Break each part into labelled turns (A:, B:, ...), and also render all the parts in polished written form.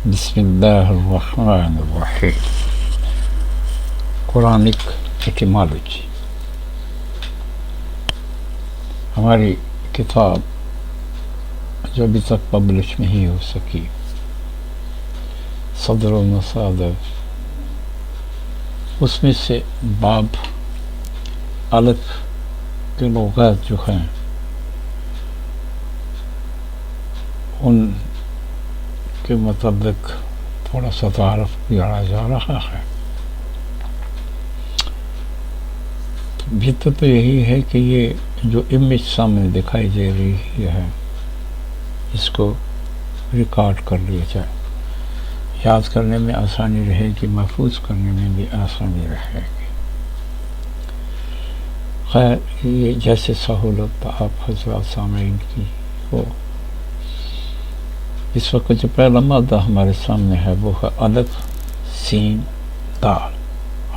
A: بسم اللہ الرحمن الرحیم. قرآنک ایٹیمالوجی. ہماری کتاب جو ابھی تک پبلش نہیں ہو سکی، صدر و مصادر، اس میں سے باب الف کے لغات جو ہیں ان کے مطابق تھوڑا سا تعارف کیا جا رہا ہے. بہتر تو یہی ہے کہ یہ جو امیج سامنے دکھائی دے رہی ہے اس کو ریکارڈ کر لیا جائے، یاد کرنے میں آسانی رہے گی، محفوظ کرنے میں بھی آسانی رہے گی. خیر، یہ جیسے سہولت آپ حضرات سامعین کی ہو. اس وقت جو پہلا مادہ ہمارے سامنے ہے وہ ہے الف سین دال.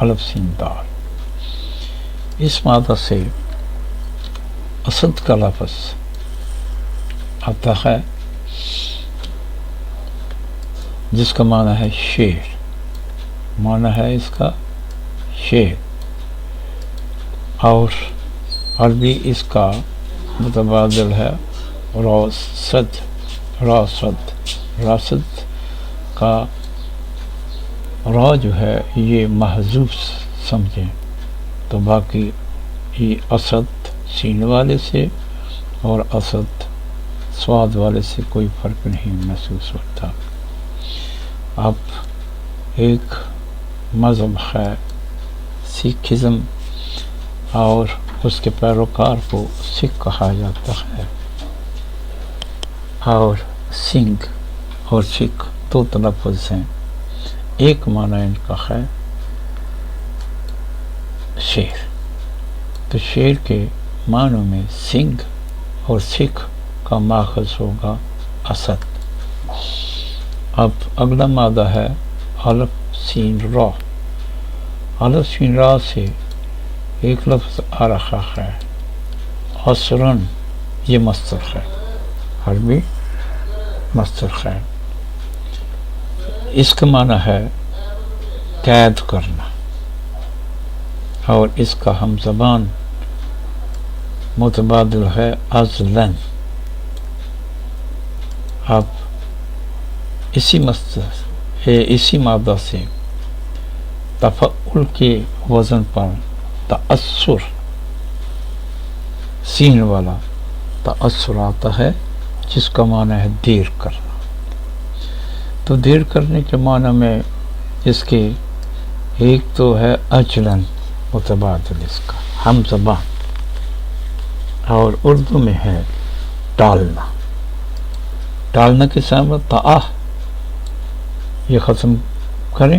A: الف سین دال. اس مادہ سے اسد کا لفظ آتا ہے جس کا معنی ہے شیر. معنی ہے اس کا شیر، اور عربی اس کا متبادل ہے راصد. راصد کا را جو ہے یہ محذوف سمجھیں تو باقی یہ اسد سین والے سے اور اسد سواد والے سے کوئی فرق نہیں محسوس ہوتا. اب ایک مذہب ہے سکھزم، اور اس کے پیروکار کو سکھ کہا جاتا ہے، اور سنگھ اور سکھ دو تلفظ ہیں. ایک معنی ان کا ہے شیر، تو شیر کے معنوں میں سنگھ اور سکھ کا ماخذ ہوگا اسد. اب اگلا مادہ ہے الف سین را. الف سین را سے ایک لفظ آ رہا ہے عصرن. یہ مصدر ہے، عربی مصدر ہے. اس کا معنی ہے قید کرنا، اور اس کا ہم زبان متبادل ہے ازلن. اب اسی مصدر اسی مادہ سے تفعل کے وزن پر تأثر، سین والا تأثر آتا ہے جس کا معنی ہے دیر کرنا. تو دیر کرنے کے معنی میں اس کے ایک تو ہے اجلن متبادل اس کا ہم زبان، اور اردو میں ہے ٹالنا. ٹالنا کے سامنے تعاہ یہ ختم کریں،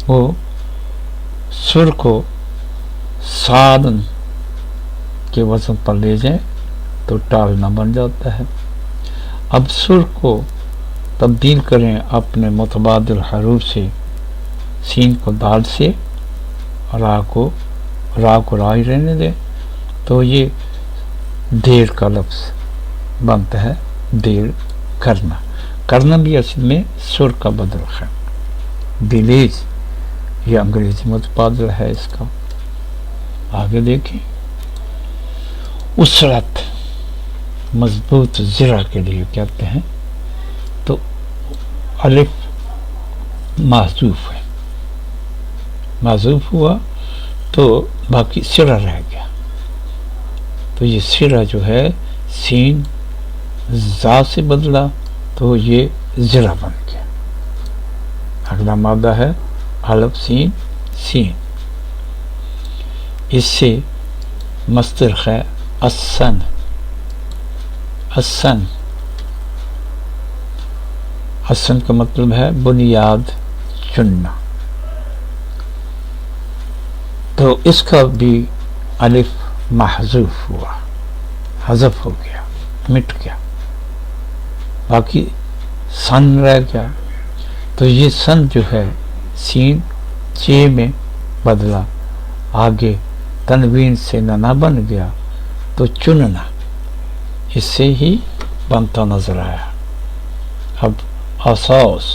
A: وہ سر کو سادن کے وزن پر لے جائیں تو ٹالنا بن جاتا ہے. اب سر کو تبدیل کریں اپنے متبادل حروف سے، سین کو دال سے، را کو را ہی رہنے دیں، تو یہ دیر کا لفظ بنتا ہے. دیر کرنا، کرنا بھی اصل میں سر کا بدل ہے. ڈیلیز یہ انگریزی متبادل ہے اس کا. آگے دیکھیں، اسرت مضبوط زرہ کے لیے کہتے ہیں، تو الف محذوف ہے، محذوف ہوا تو باقی سرہ رہ گیا. تو یہ سرہ جو ہے سین زا سے بدلا تو یہ زرہ بن گیا. اگلا مادہ ہے الف سین سین. اس سے مصدر ہے السن. السن حسن کا مطلب ہے بنیاد چننا. تو اس کا بھی الف محذوف ہوا، حذف ہو گیا، مٹ گیا، باقی سن رہ گیا. تو یہ سن جو ہے سین چے میں بدلا، آگے تنوین سے نہ بن گیا تو چننا اس سے ہی بنتا نظر آیا. اب اساس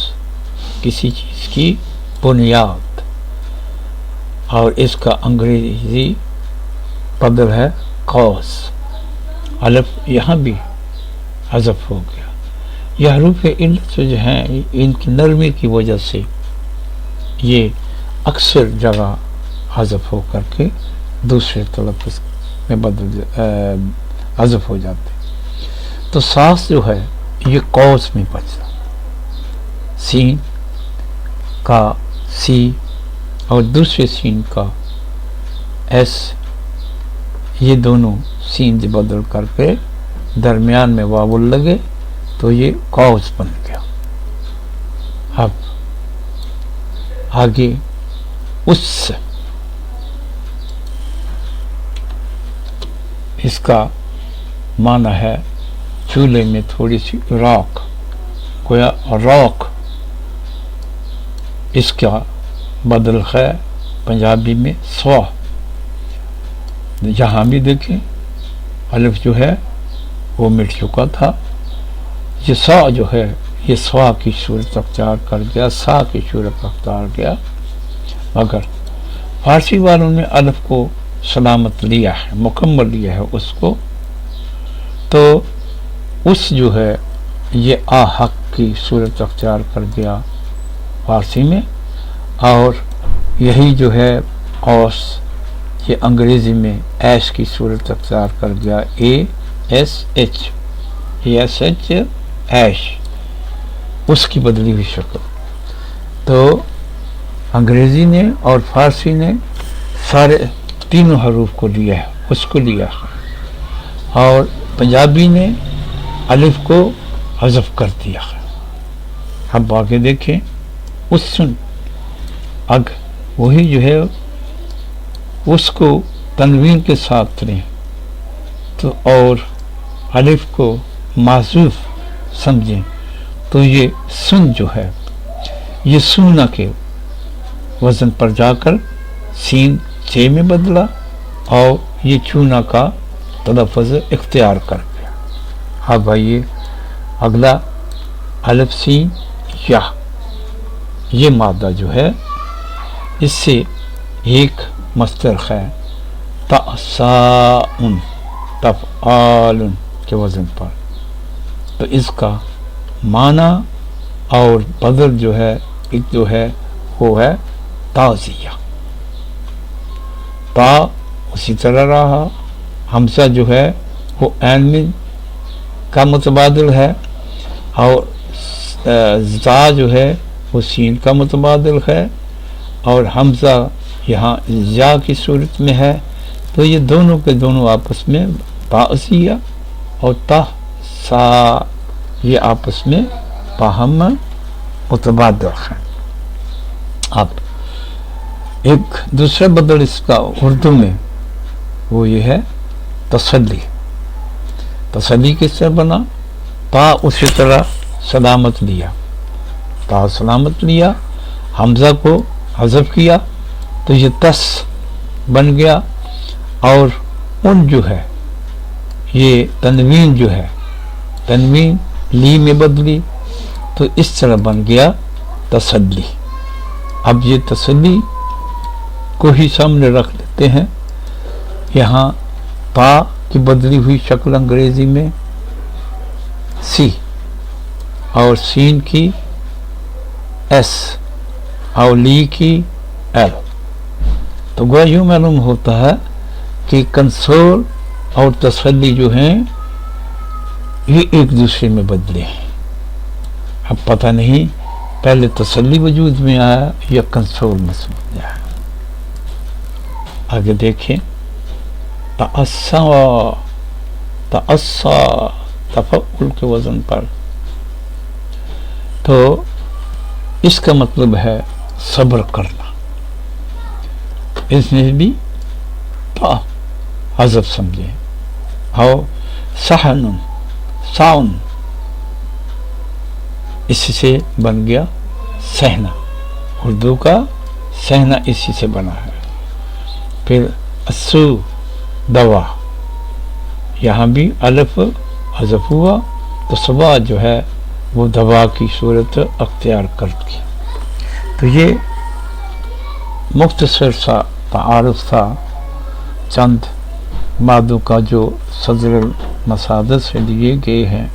A: کسی چیز کی بنیاد، اور اس کا انگریزی بدل ہے قوس. الف یہاں بھی حذف ہو گیا. یہ حروف علت جو ہیں ان کی نرمی کی وجہ سے یہ اکثر جگہ حذف ہو کر کے دوسرے تلفظ میں بدل حذف ہو جاتے. تو ساس جو ہے یہ قوس میں بچتا، سین کا سی اور دوسرے سین کا ایس، یہ دونوں سین سے بدل کر کے درمیان میں واو لگے تو یہ قوس بن گیا. اب آگے اس کا معنی ہے چولہے میں تھوڑی سی راکھ، گویا راکھ. اس کا بدل ہے پنجابی میں سوا. جہاں بھی دیکھیں الف جو ہے وہ مٹ چکا تھا، یہ سا جو ہے یہ سوا کی صورت اختیار کر گیا، سا کی صورت اختیار گیا. مگر فارسی والوں نے الف کو سلامت لیا ہے، مکمل لیا ہے اس کو، تو اس جو ہے یہ آ حق کی صورت اختیار کر گیا فارسی میں، اور یہی جو ہے اوس یہ انگریزی میں ایش کی صورت اختیار کر گیا، اے ایس ایچ ایش، اس کی بدلی ہوئی شکل. تو انگریزی نے اور فارسی نے سارے تینوں حروف کو لیا ہے، اس کو لیا ہے، اور پنجابی نے الف کو حذف کر دیا ہے. اب آگے دیکھیں اسن، اگ وہی جو ہے اس کو تنوین کے ساتھ لیں تو اور الف کو محذوف سمجھیں تو یہ سن جو ہے یہ سونا کے وزن پر جا کر سین چھ میں بدلا اور یہ چونا کا تلفظ اختیار کر گیا. اب آئیے اگلا الف سین یا، یہ مادہ جو ہے اس سے ایک مصدر ہے تأساؤن، تفعال کے وزن پر. تو اس کا معنی اور بدل جو ہے ایک جو ہے وہ ہے تعزیہ. تا اسی طرح رہا، حمزہ جو ہے وہ عین میں کا متبادل ہے، اور زا جو ہے وہ سین کا متبادل ہے، اور حمزہ یہاں یا کی صورت میں ہے. تو یہ دونوں کے دونوں آپس میں تعزیہ اور تا سا یہ آپس میں باہم متبادل ہیں. اب ایک دوسرا بدل اس کا اردو میں وہ یہ ہے تسلی. تسلی کس طرح بنا؟ تا اسی طرح سلامت لیا، تا سلامت لیا، حمزہ کو حذف کیا تو یہ تس بن گیا، اور ان جو ہے یہ تنوین جو ہے تنوین لی میں بدلی تو اس طرح بن گیا تسلی. اب یہ تسلی کو ہی سامنے رکھ لیتے ہیں. یہاں تا کی بدلی ہوئی شکل انگریزی میں سی، اور سین کی ایس، اور لی کی ایل. تو گویا یوں معلوم ہوتا ہے کہ کنسول اور تسلی جو ہیں یہ ایک دوسرے میں بدلے ہیں. اب پتہ نہیں پہلے تسلی وجود میں آیا یا کنسول میں آیا. آگے دیکھیں تأسا، تأسا تفعل کے وزن پر، تو اس کا مطلب ہے صبر کرنا. اس میں بھی تا حذف سمجھے. اور سحن، ساؤن اس سے بن گیا سہنا، اردو کا سہنا اسی سے بنا ہے. پھر اسو دوا، یہاں بھی الف حذف ہوا تو سوا جو ہے وہ دوا کی صورت اختیار کر گیا. تو یہ مختصر سا تعارف تھا چند مادوں کا جو صدر المصادر سے لیے گئے ہیں.